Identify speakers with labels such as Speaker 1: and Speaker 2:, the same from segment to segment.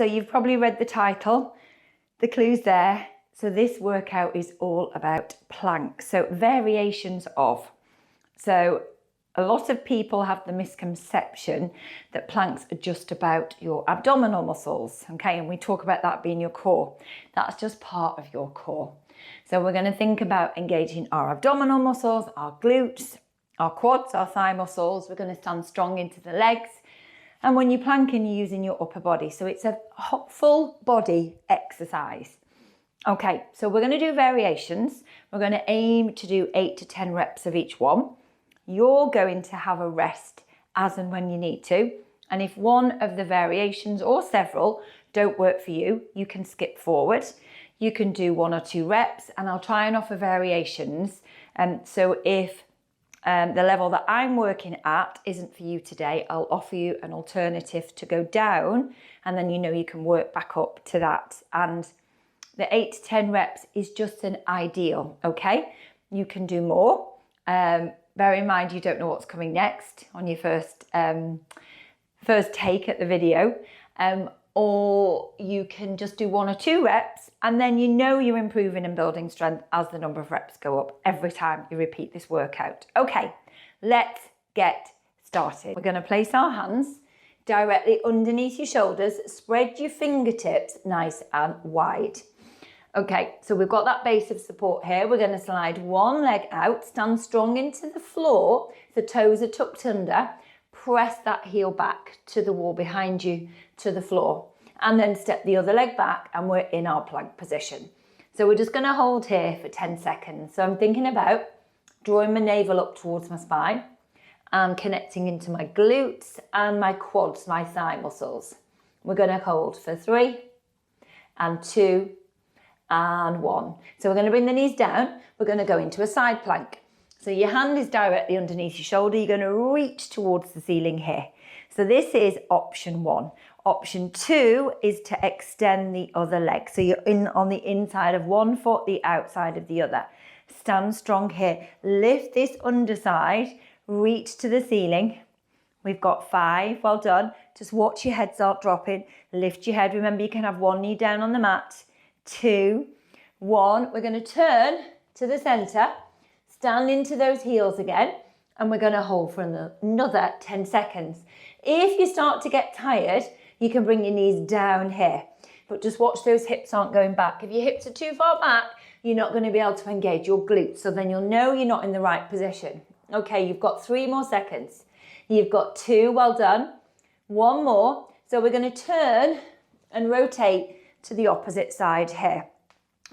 Speaker 1: so you've probably read the title, the clue's there. So this workout is all about planks, so variations of. So a lot of people have the misconception that planks are just about your abdominal muscles, okay? And we talk about that being your core. That's just part of your core. So we're going to think about engaging our abdominal muscles, our glutes, our quads, our thigh muscles. We're going to stand strong into the legs. And when you're planking, you're using your upper body. So it's a full body exercise. Okay, so we're going to do variations. We're going to aim to do 8 to 10 reps of each one. You're going to have a rest as and when you need to. And if one of the variations or several don't work for you, you can skip forward. You can do 1 or 2 reps, and I'll try and offer variations. So if the level that I'm working at isn't for you today, I'll offer you an alternative to go down, and then you know you can work back up to that. And the 8 to 10 reps is just an ideal, okay? You can do more. Bear in mind, you don't know what's coming next on your first take at the video. Or you can just do 1 or 2 reps, and then you know you're improving and building strength as the number of reps go up every time you repeat this workout. Okay, let's get started. We're going to place our hands directly underneath your shoulders. Spread your fingertips nice and wide. Okay, so we've got that base of support here. We're going to slide one leg out, stand strong into the floor. The toes are tucked under. Press that heel back to the wall behind you, to the floor, and then step the other leg back, and we're in our plank position. So we're just going to hold here for 10 seconds. So I'm thinking about drawing my navel up towards my spine and connecting into my glutes and my quads, my thigh muscles. We're going to hold for 3 and 2 and 1. So we're going to bring the knees down. We're going to go into a side plank. So your hand is directly underneath your shoulder. You're going to reach towards the ceiling here. So this is option 1. Option 2 is to extend the other leg. So you're on the inside of one foot, the outside of the other. Stand strong here. Lift this underside. Reach to the ceiling. We've got 5. Well done. Just watch your head start dropping. Lift your head. Remember, you can have one knee down on the mat. 2, 1. We're going to turn to the center. Stand into those heels again, and we're going to hold for another 10 seconds. If you start to get tired, you can bring your knees down here, but just watch those hips aren't going back. If your hips are too far back, you're not going to be able to engage your glutes, so then you'll know you're not in the right position. Okay, you've got 3 more seconds. You've got 2, well done. 1 more. So we're going to turn and rotate to the opposite side here.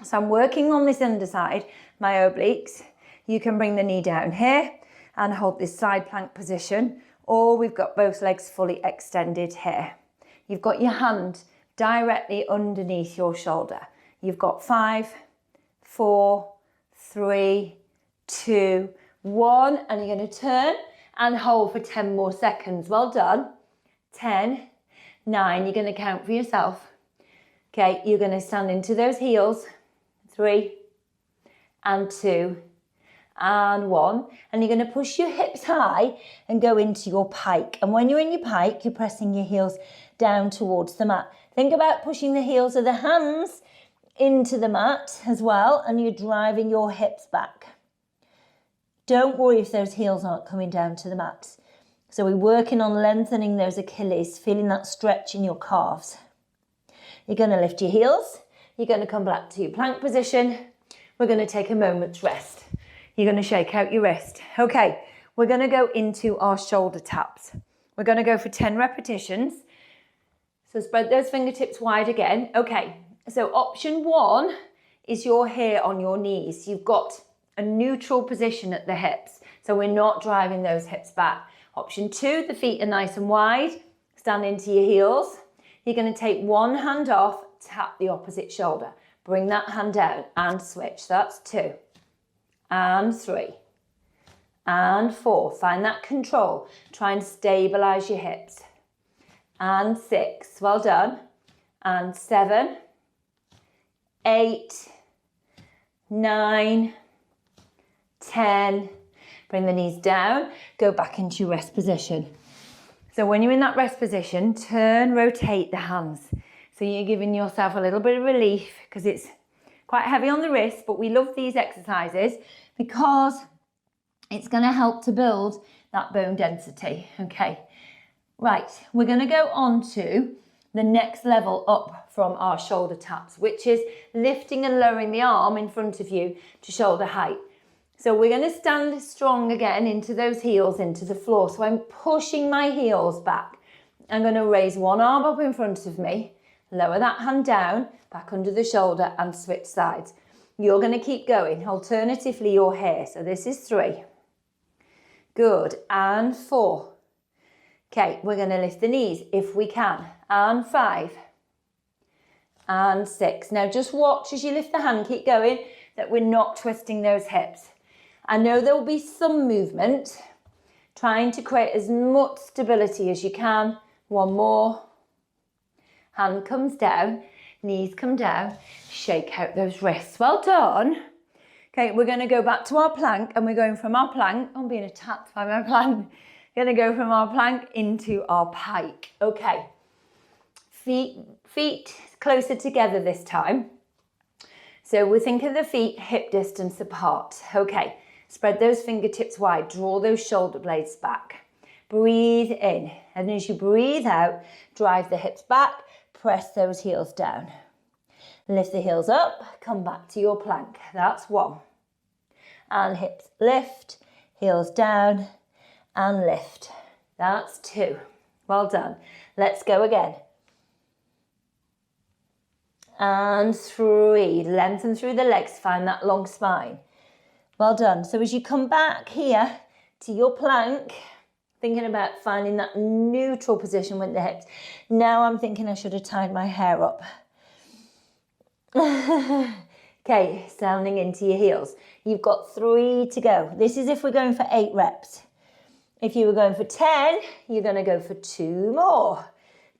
Speaker 1: So I'm working on this underside, my obliques. You can bring the knee down here and hold this side plank position, or we've got both legs fully extended here. You've got your hand directly underneath your shoulder. You've got 5, 4, 3, 2, 1, and you're going to turn and hold for 10 more seconds. Well done. 10, 9, you're going to count for yourself. Okay, you're going to stand into those heels. 3 and 2 and 1, and you're going to push your hips high and go into your pike. And when you're in your pike, you're pressing your heels down towards the mat. Think about pushing the heels of the hands into the mat as well, and you're driving your hips back. Don't worry if those heels aren't coming down to the mat. So we're working on lengthening those Achilles, feeling that stretch in your calves. You're going to lift your heels. You're going to come back to your plank position. We're going to take a moment's rest. You're going to shake out your wrist. Okay, we're going to go into our shoulder taps. We're going to go for 10 repetitions. So spread those fingertips wide again. Okay, so option 1 is you're here on your knees. You've got a neutral position at the hips, so we're not driving those hips back. Option 2, the feet are nice and wide. Stand into your heels. You're going to take one hand off, tap the opposite shoulder. Bring that hand down and switch. That's 2. And 3 and 4. Find that control. Try and stabilize your hips. And 6. Well done. And 7, 8, 9, 10. Bring the knees down. Go back into your rest position. So when you're in that rest position, turn, rotate the hands. So you're giving yourself a little bit of relief because it's quite heavy on the wrist, but we love these exercises because it's going to help to build that bone density. Okay, right, we're going to go on to the next level up from our shoulder taps, which is lifting and lowering the arm in front of you to shoulder height. So we're going to stand strong again into those heels, into the floor. So I'm pushing my heels back. I'm going to raise one arm up in front of me, lower that hand down, back under the shoulder and switch sides. You're going to keep going. Alternatively, you're here. So this is 3. Good. And 4. Okay, we're going to lift the knees if we can. And 5. And 6. Now just watch as you lift the hand, keep going, that we're not twisting those hips. I know there will be some movement, trying to create as much stability as you can. One more. Hand comes down, knees come down, shake out those wrists. Well done. Okay, we're going to go back to our plank, and we're going from our plank, I'm being attacked by my plank. Going to go from our plank into our pike. Okay, feet closer together this time. So we think of the feet hip distance apart. Okay, spread those fingertips wide, draw those shoulder blades back. Breathe in, and as you breathe out, drive the hips back, press those heels down. Lift the heels up, come back to your plank. That's 1. And hips lift, heels down, and lift. That's 2. Well done. Let's go again. And 3. Lengthen through the legs, find that long spine. Well done. So as you come back here to your plank, thinking about finding that neutral position with the hips. Now I'm thinking I should have tied my hair up. Okay, sounding into your heels. You've got 3 to go. This is if we're going for 8 reps. If you were going for 10, you're going to go for 2 more.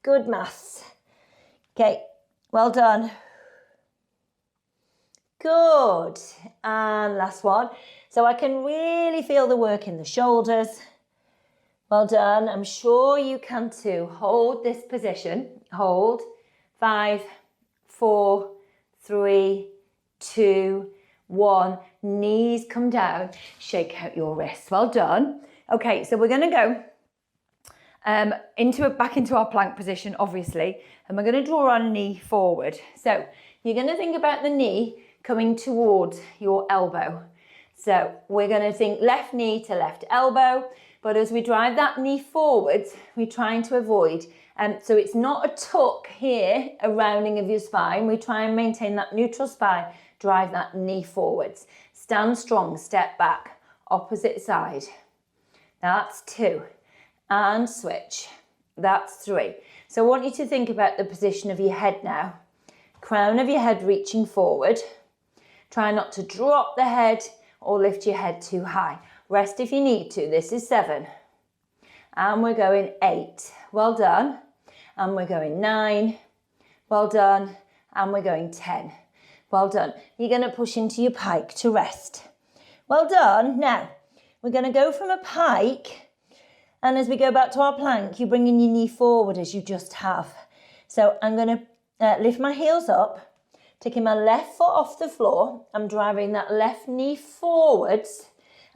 Speaker 1: Good maths. Okay, well done. Good. And last one. So I can really feel the work in the shoulders. Well done. I'm sure you can too. Hold this position. Hold. 5, 4, 3, 2, 1. Knees come down. Shake out your wrists. Well done. Okay, so we're going to go back into our plank position, obviously, and we're going to draw our knee forward. So you're going to think about the knee coming towards your elbow. So we're going to think left knee to left elbow, but as we drive that knee forwards, we're trying to avoid, so it's not a tuck here, a rounding of your spine. We try and maintain that neutral spine, drive that knee forwards. Stand strong, step back, opposite side. That's 2. And switch. That's 3. So I want you to think about the position of your head now. Crown of your head reaching forward. Try not to drop the head or lift your head too high. Rest if you need to. This is 7. And we're going 8. Well done. And we're going 9. Well done. And we're going 10. Well done. You're going to push into your pike to rest. Well done. Now, we're going to go from a pike, and as we go back to our plank, you're bringing your knee forward as you just have. So I'm going to lift my heels up, taking my left foot off the floor. I'm driving that left knee forwards.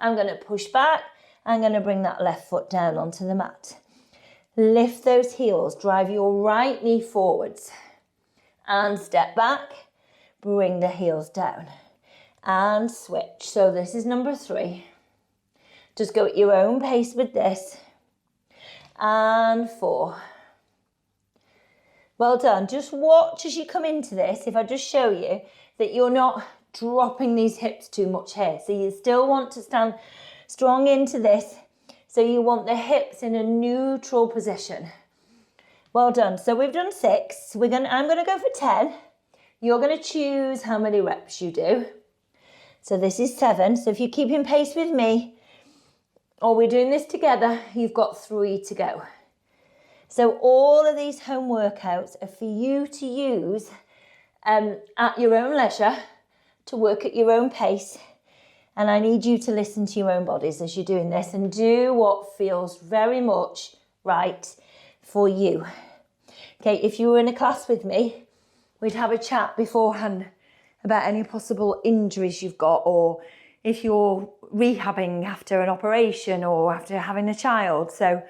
Speaker 1: I'm going to push back. I'm going to bring that left foot down onto the mat. Lift those heels. Drive your right knee forwards. And step back. Bring the heels down. And switch. So this is number 3. Just go at your own pace with this. And 4. Well done. Just watch as you come into this. If I just show you that you're not dropping these hips too much here. So you still want to stand strong into this. So you want the hips in a neutral position. Well done. So we've done 6. I'm going to go for 10. You're going to choose how many reps you do. So this is 7. So if you're keeping pace with me, or we're doing this together, you've got 3 to go. So all of these home workouts are for you to use at your own leisure, to work at your own pace. And I need you to listen to your own bodies as you're doing this and do what feels very much right for you. Okay, if you were in a class with me, we'd have a chat beforehand about any possible injuries you've got, or if you're rehabbing after an operation or after having a child. So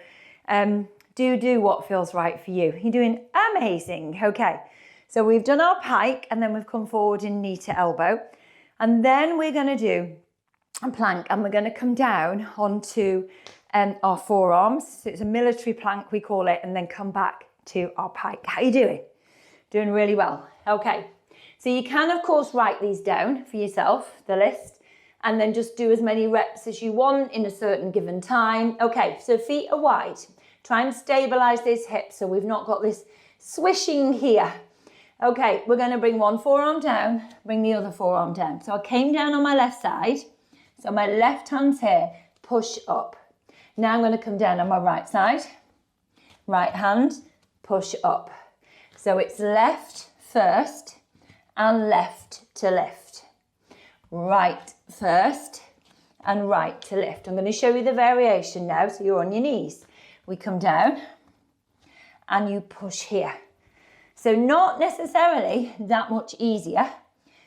Speaker 1: do what feels right for you. You're doing amazing. Okay, so we've done our pike and then we've come forward in knee to elbow. And then we're going to do a plank and we're going to come down onto our forearms. So it's a military plank, we call it, and then come back to our pike. How are you doing? Doing really well. Okay. So you can, of course, write these down for yourself, the list, and then just do as many reps as you want in a certain given time. Okay, so feet are wide. Try and stabilize these hips so we've not got this swishing here. Okay, we're going to bring one forearm down, bring the other forearm down. So I came down on my left side. So my left hand's here, push up. Now I'm going to come down on my right side. Right hand, push up. So it's left first and left to lift. Right first and right to lift. I'm going to show you the variation now. So you're on your knees. We come down and you push here. So not necessarily that much easier.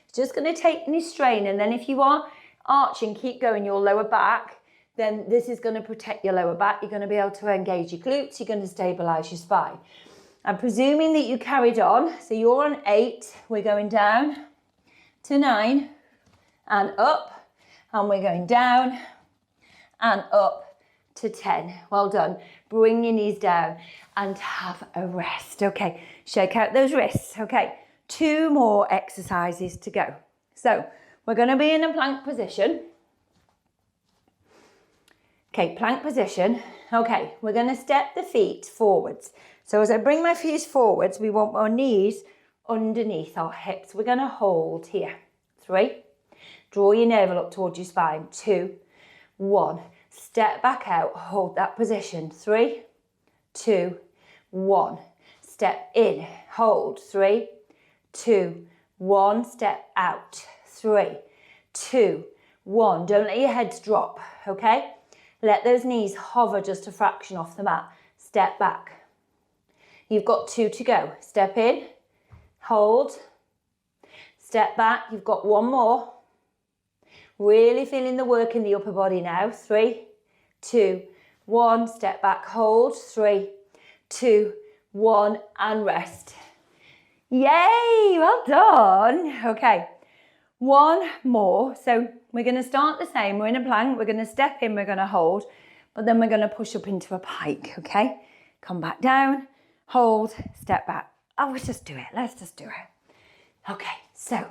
Speaker 1: It's just going to take any strain. And then if you are arching, keep going your lower back, then this is going to protect your lower back. You're going to be able to engage your glutes. You're going to stabilize your spine. I'm presuming that you carried on. So you're on 8. We're going down to 9 and up. And we're going down and up to 10. Well done. Bring your knees down and have a rest. Okay, shake out those wrists. Okay, 2 more exercises to go. So we're going to be in a plank position. Okay, plank position. Okay, we're going to step the feet forwards. So as I bring my feet forwards, we want our knees underneath our hips. We're going to hold here. 3. Draw your navel up towards your spine. 2, 1. Step back out. Hold that position. 3, 2, 1. Step in. Hold. 3, 2, 1. Step out. 3, 2, 1. Don't let your heads drop. Okay? Let those knees hover just a fraction off the mat. Step back. You've got 2 to go. Step in, hold, step back. You've got 1 more. Really feeling the work in the upper body now. 3, 2, 1. Step back, hold. 3, 2, 1, and rest. Yay, well done. Okay, 1 more. So we're going to start the same. We're in a plank. We're going to step in. We're going to hold. But then we're going to push up into a pike. Okay, come back down. Hold, step back. Oh, let's just do it. Let's just do it. Okay, so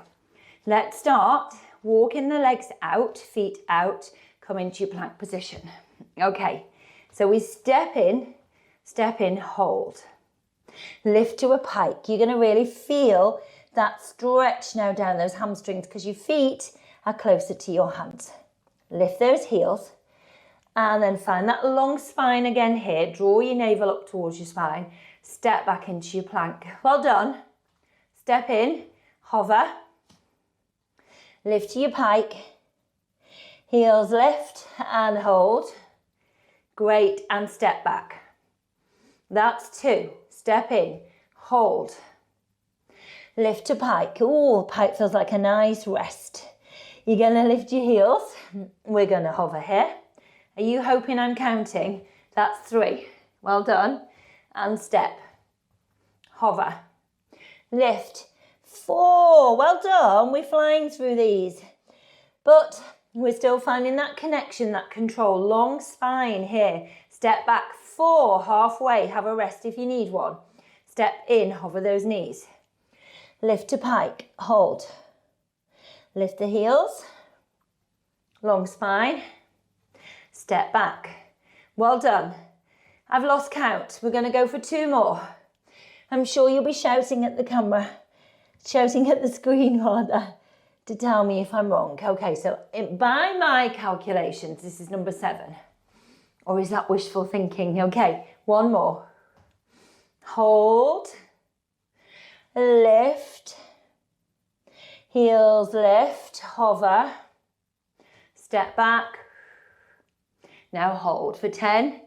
Speaker 1: let's start. Walking the legs out, feet out, come into your plank position. Okay, so we step in, hold. Lift to a pike. You're going to really feel that stretch now down those hamstrings because your feet are closer to your hands. Lift those heels and then find that long spine again here. Draw your navel up towards your spine. Step back into your plank. Well done. Step in, hover, lift to your pike, heels lift and hold. Great, and step back. That's 2. Step in, hold, lift to pike. Oh, pike feels like a nice rest. You're going to lift your heels. We're going to hover here. Are you hoping I'm counting? That's 3. Well done. And step, hover, lift. 4, well done. We're flying through these, but we're still finding that connection, that control. Long spine here. Step back 4, halfway. Have a rest if you need one. Step in, hover those knees. Lift to pike, hold. Lift the heels, long spine, step back. Well done. I've lost count. We're going to go for 2 more. I'm sure you'll be shouting at the camera, shouting at the screen rather, to tell me if I'm wrong. Okay, so by my calculations, this is number 7. Or is that wishful thinking? Okay, 1 more. Hold, lift, heels lift, hover, step back. Now hold for 10,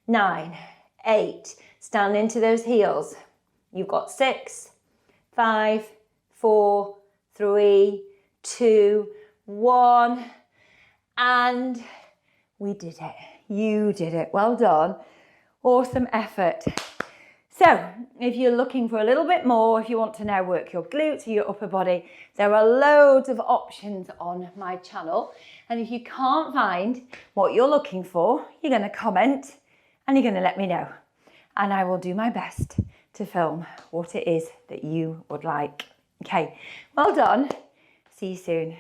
Speaker 1: 9, 8. Stand into those heels. You've got 6, 5, 4, 3, 2, 1. And we did it. You did it. Well done. Awesome effort. So if you're looking for a little bit more, if you want to now work your glutes or your upper body, there are loads of options on my channel. And if you can't find what you're looking for, you're going to comment and you're going to let me know. And I will do my best to film what it is that you would like. Okay, well done. See you soon.